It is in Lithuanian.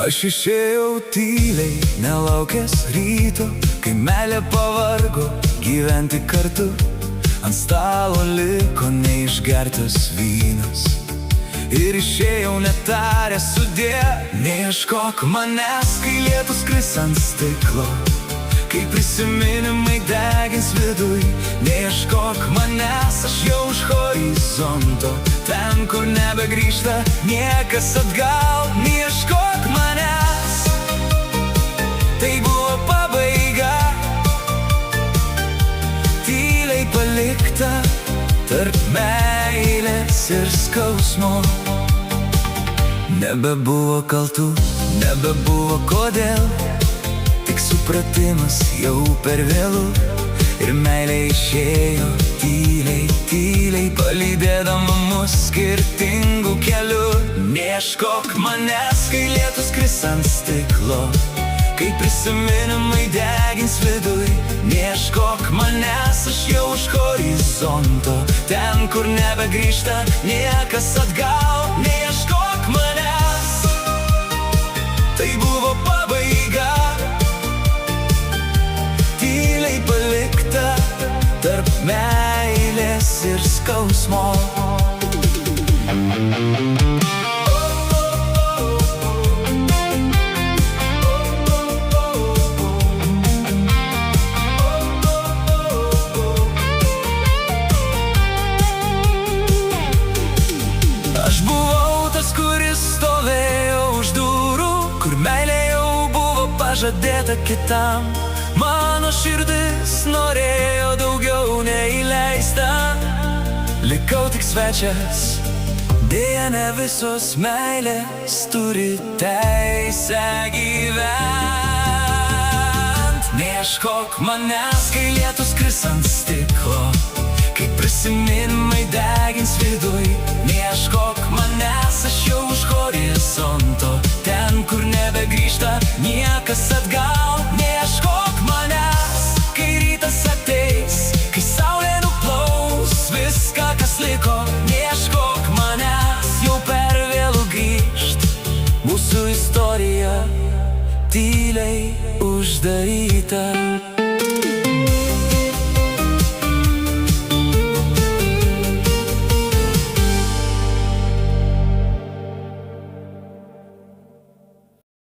Aš išėjau tyliai, nelaukęs ryto, kai meilė pavargo gyventi kartu. Ant stalo liko neišgertas vynas ir išėjau netaręs sudie. Neieškok manęs, kai lietus kris ant stiklo, kai prisiminimai degins viduj. Neieškok manęs, aš jau už horizonto, ten, kur nebegrįžta niekas atgal. Neieškok manęs, tai buvo pabaiga, tyliai palikta tarp meilės ir skausmo. Nebebuvo kaltų, nebebuvo kodėl, tik supratimas jau per vėlu. Ir meilė išėjo tyliai, tyliai, palydėdama mus skirtingų kelių. Neieškok manęs, kai lietus kris ant stiklo, kai prisiminimai degins viduj. Neieškok manęs, aš jau už horizonto, ten, kur nebegrįžta niekas atgal. Neieškok manęs, tai buvo pabaiga, tyliai palikta tarp meilės ir skausmo. Aš buvau tas, kuris stovėjo už durų, kur meilė jau buvo pažadėta kitam. Mano širdis norėjo daugiau neįleista, likau tik svečias. Deja, ne visos meilės turi teisę gyvent. Neieškok manęs, kai lietus kris ant stiklo, kai prisiminimai degins viduj. Neieškok manęs, aš jau už horizonto, ten, kur nebegrįžta niekas atgal. Neieškok manęs, kai rytas ateis, kai saulė nuplaus viską, kas liko. Neieškok manęs, jau per vėlu grįžt, mūsų istorija tyliai uždaryta.